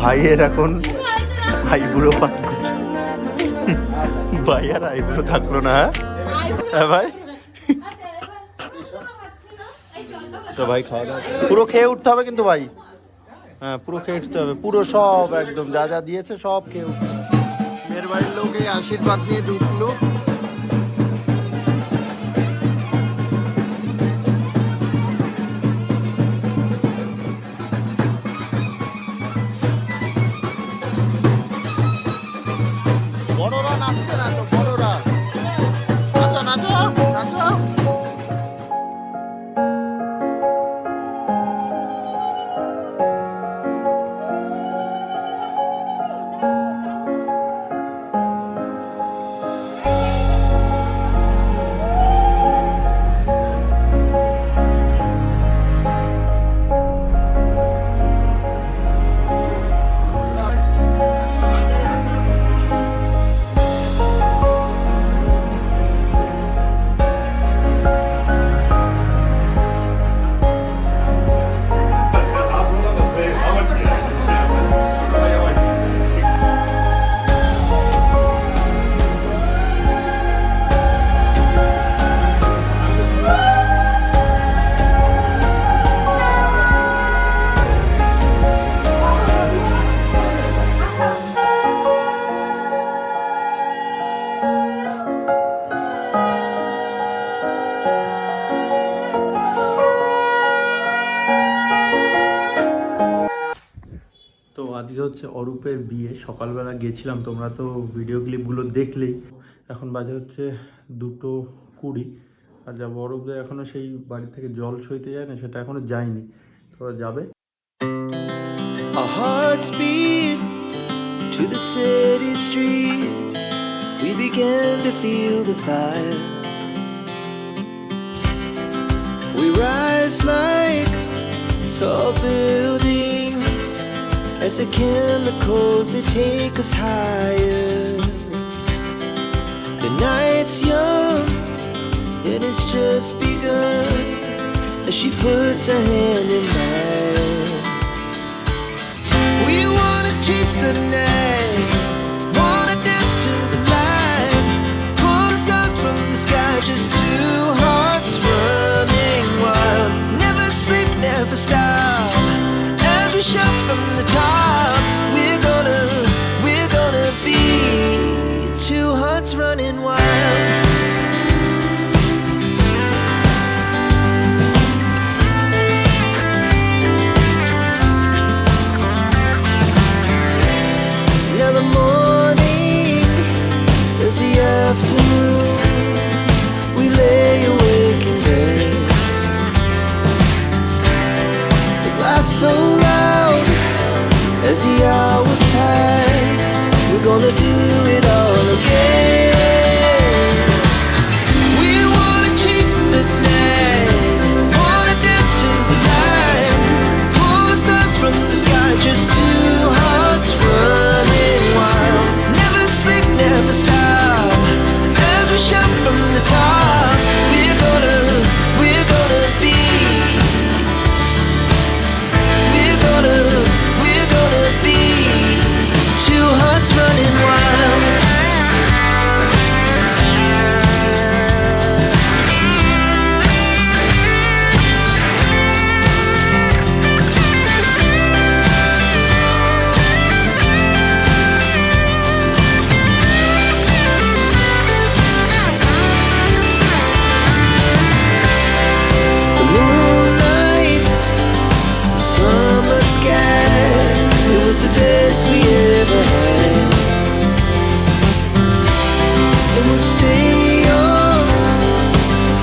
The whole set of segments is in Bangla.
ভাইয়ের এখন আইবুড়ো পাক করছে। ভাই আর আইবুড়ো থাকলো না। হ্যাঁ ভাই, তো ভাই খাওয়া দাওয়া পুরো খেয়ে উঠতে হবে কিন্তু ভাই। হ্যাঁ পুরো খেয়ে উঠতে হবে, পুরো সব একদম যা যা দিয়েছে সব খেয়ে উঠতে হবে। মেয়ের বাড়ির লোক এই আশীর্বাদ নিয়ে ঢুকলো। বড়রা নাচছে না তো, বড়রা নাচো নাচো নাচো। তো আজকে হচ্ছে অরূপের বিয়ে, সকালবেলা গেছিলাম, তোমরা তো ভিডিও ক্লিপগুলো দেখলেই। এখন বাজে হচ্ছে 2:20, আর যাবো অরূপদের এখনও সেই বাড়ি থেকে জল সইতে যায় না, সেটা এখনও যায়নি, তোরা যাবে। Our hearts beat to the city streets. We began to feel the fire. We rise like tall buildings as the chemicals, they take us higher. The night's young and it's just begun as she puts her hand in mine. We wanna chase the night, wanna dance to the light, pull the stars from the sky, just two hearts running wild. Never sleep, never stop, as we shout from the top. We're gonna be two hearts running wild. Now the morning is the afternoon. We lay awake in bed. The glass so loud as the hours pass. We're gonna do it all again. We wanna chase the night, wanna dance to the light, pull the stars from the sky, just two hearts running wild. Never sleep, never stop, as we shout from the top. We're gonna be, we're gonna be two hearts running wild. The moonlight, summer sky, it was the best we ever had. And we'll stay on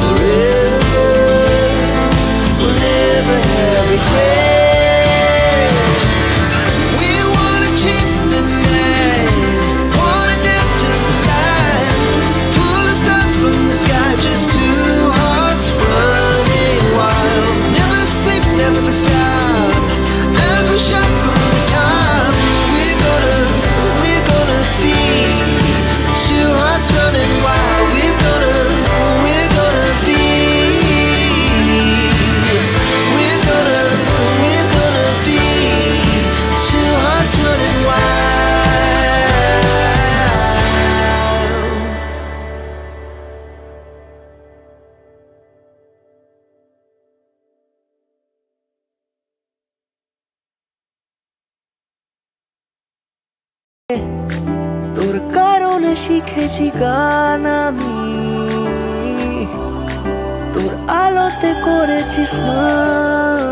forever. We'll never have regrets. We wanna chase the night, wanna dance to the light, pull the stars from the sky, just two hearts running wild. Never sleep, never stop, as we shout from the top. We're gonna be two hearts running wild. We're gonna be, we're gonna be তোর কারণে শিখেছি গান আমি, তোর আলোতে করেছি স্নান,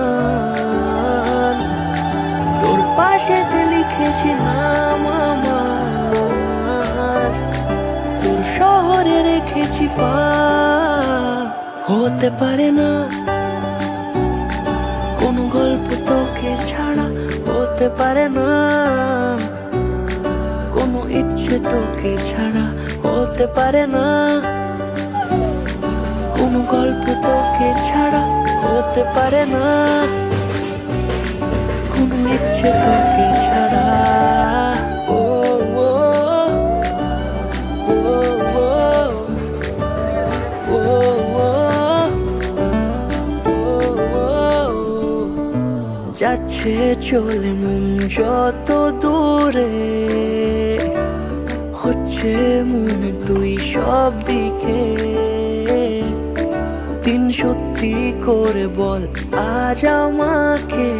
তোর পাশেতে লিখেছি নাম আমার, তোর শহরে রেখেছি পা। হতে পারে না কোনো গল্প তোকে ছাড়া, হতে পারে না কোনো ইচ্ছে তোকে ছাড়া, হতে পারে না কোনো গল্প তোকে ছাড়া, হতে পারে না কোনো ইচ্ছে তোকে ছাড়া। ও ও ও ও যাচ্ছে চলে মন যত দূরে, হচ্ছে মনে তুই সব দিকে। দিন সত্যি করে বল আজ আমাকে,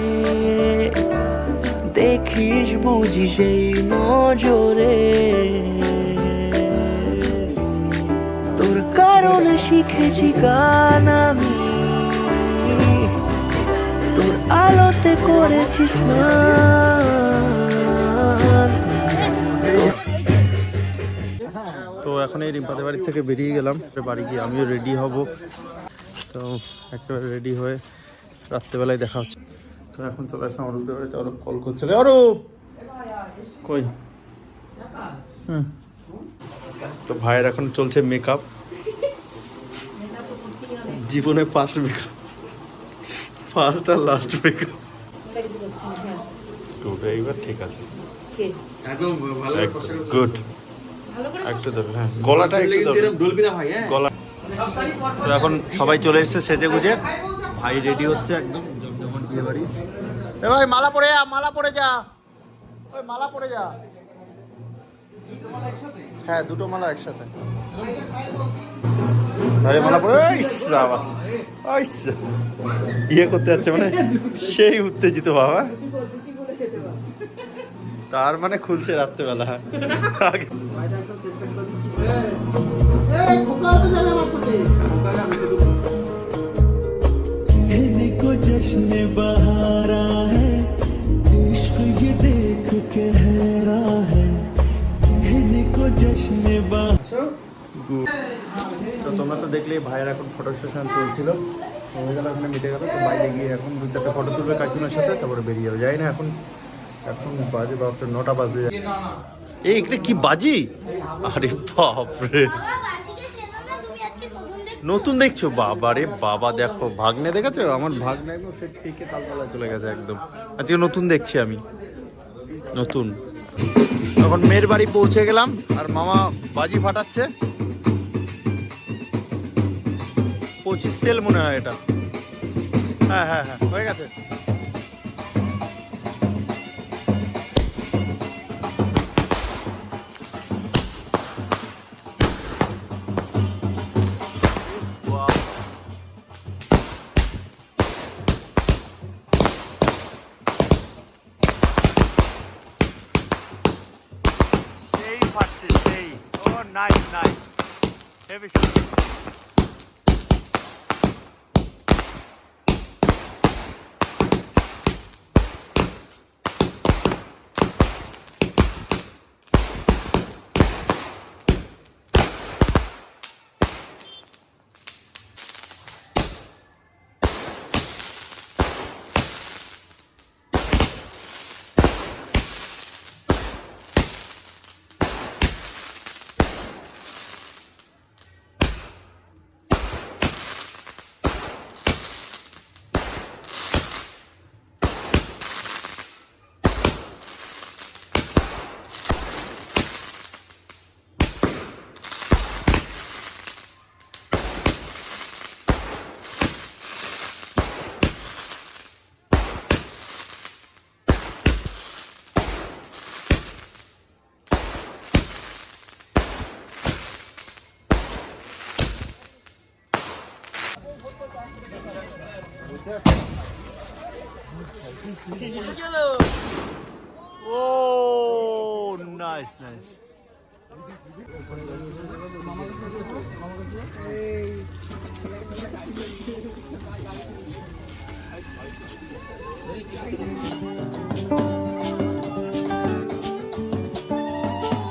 দেখিস বুঝিস এই নজরে। তোর কারণে শিখেছি গান আমি, তোর আলোতে করেছি স্নান। তো এখন এই রিম্পাদের বাড়ি থেকে বেরিয়ে গেলাম, বাড়ি গিয়ে আমিও রেডি হব। তো একেবারে রেডি হয়ে রাত্রেবেলায় দেখা হচ্ছে। তো এখন চলে আসলাম অরূপদের বাড়িতে, অরূপ কল করছে। রে অরূপ কই? তো ভাইয়ের এখন চলছে মেকআপ, জীবনে ফার্স্ট মেকআপ, ফার্স্ট আর লাস্ট মেকআপ। গুড, এইবার ঠিক আছে, একদম ভালো গুড। একটু ধরো, হ্যাঁ গলাটা একটু ধরো, ডলবি না ভাই, হ্যাঁ গলা। তো এখন সবাই চলে এসেছে সেজে গুজে, ভাই রেডি হচ্ছে একদম জমজমাট বিয়ে বাড়ি। এ ভাই মালা পরে যা, মালা পরে যা, ওই মালা পরে যা। হ্যাঁ দুটো মালা একসাথে, তাহলে মালা পরে ইয়ে করতে যাচ্ছে, মানে সেই উত্তেজিত বাবা, তার মানে খুলছে রাত্রেবেলা। আগে कहने को जश्न बहारा है, इश्क ये देख के हैरा है, कहने को जश्न बहारा। তো তোমরা তো দেখলেই ভাইয়ের এখন ফটো সেশন চলছিল, হয়ে গেল, ওখানে মিটে গেল। তো বাইরে গিয়ে এখন 2-4টা ফটো তুলবে কাকিমার সাথে, তারপরে বেরিয়ে যাবে। যাই না এখন, এখন বাজে বাপরে 9টা বাজে। এই এটা কি বাজি? আরে বাপরে, নতুন দেখছো? বাবা রে বাবা, দেখো ভাগ্নে দেখেছো? আমার ভাগ্নে একদম সে টিকে তালতলায় চলে গেছে একদম। আজকে নতুন দেখছি আমি, নতুন। এখন মেয়ের বাড়ি পৌঁছে গেলাম, আর মামা বাজি ফাটাচ্ছে। 25 সেল মনে হয় এটা। হ্যাঁ হ্যাঁ হ্যাঁ, হয়ে গেছে। সেই ফাটছে সেই, oh nice nice, heavy. Oh nice nice.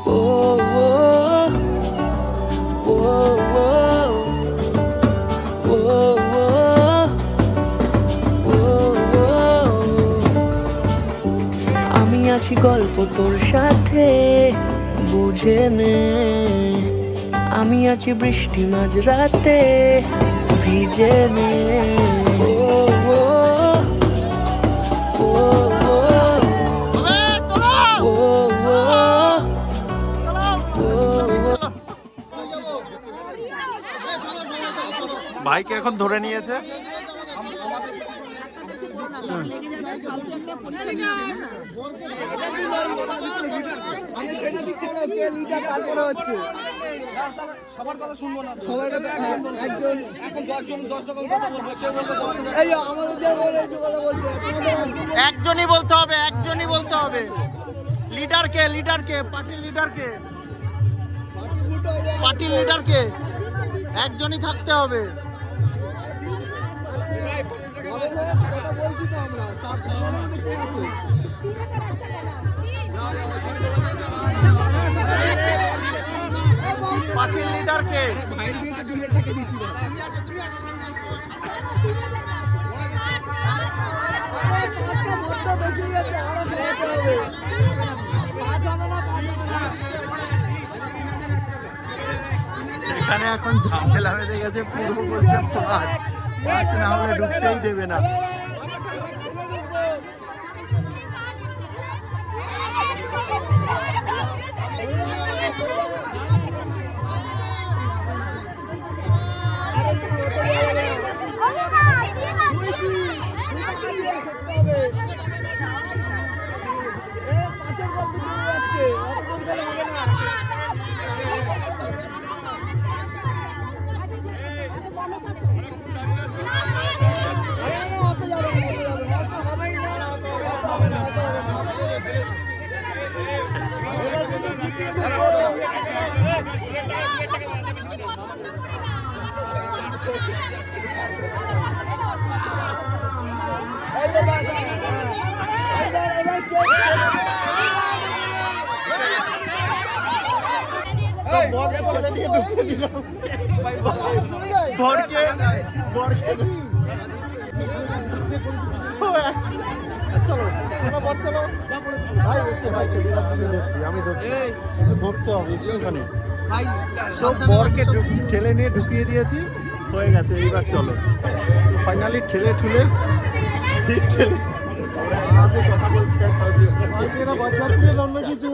Whoa, whoa, whoa, whoa, whoa, whoa. আমি আছি গল্প তোর সাথে বুঝে নে, আমি আছি বৃষ্টি মাঝরাতে ভিজে নে। ও, ও, ও, ও, ও, ও। ভাইকে এখন ধরে নিয়েছে। একজনই বলতে হবে, একজনই বলতে হবে। লিডারকে, লিডারকে, পার্টির লিডারকে, পার্টির লিডারকে একজনই থাকতে হবে। পার্টির লিডারকে এখানে এখন ঝামেলা বেঁধে গেছে। পূর্ব বলছে পাঁচ, পাঁচ না হলে ঢুকতেই দেবে না। আমি ধরতে হবে ওখানে সব বরকে ঠেলে নিয়ে ঢুকিয়ে দিয়েছি, হয়ে গেছে। এইবার চলো ফাইনালি ঠেলে ঠুলে ঠেলে কথা বলছি অন্য কিছু।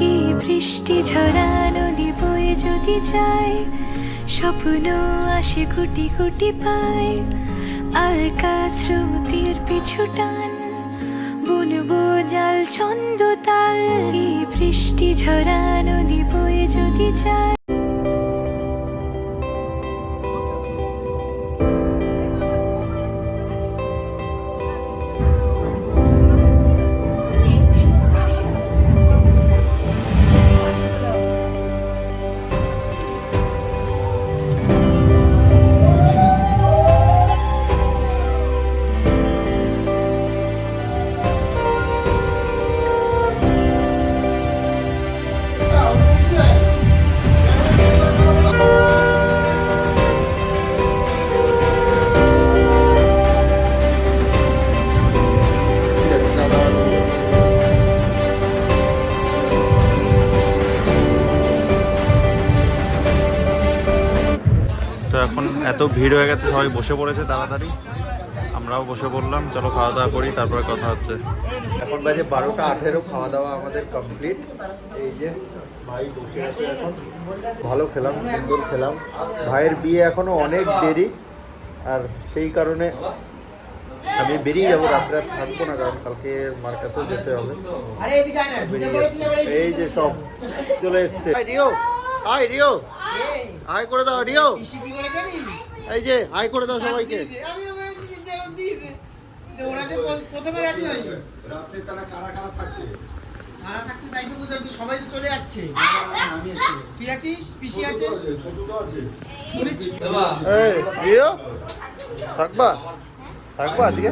এই বৃষ্টি ঝরা নদী বয়ে যদি যায়, স্বপ্ন আসে গুটি গুটি পায়, আলকা স্রোতের পিছু টান বুনবো জাল ছন্দ তাল। এই বৃষ্টি ঝরা নদী বয়ে যদি যায়। এখন এত ভিড় হয়ে গেছে, সবাই বসে পড়েছে তাড়াতাড়ি, আমরাও বসে পড়লাম। চলো খাওয়া দাওয়া করি, তারপরে কথা হচ্ছে। এখন বাজে 12:18, খাওয়া দাওয়া আমাদের কমপ্লিট। এই যে ভাই বসে আছে এখন, ভালো খেলাম, সুন্দর খেলাম। ভাইয়ের বিয়ে এখনো অনেক দেরি, আর সেই কারণে আমি বেরিয়ে যাবো, রাত্রে আর থাকবো না, কারণ কালকে মার কাছেও যেতে হবে। এই যে সব চলে এসছে। রিও, হাই রিও, হাই করে দাও রিও। এই যে হাই করে দাও সবাইকে। ওরা যে প্রথমে রাজি হয়নি, রাত্রে তারা কারা কারা থাকছে? ভাড়া থাকতে তাই তো বুঝাচ্ছি, সবাই তো চলে যাচ্ছে। তুই আছিস, পিসি আছে, ছোট তো আছে। শুনেছি। এই প্রিয় থাকবা, থাকবা আজকে?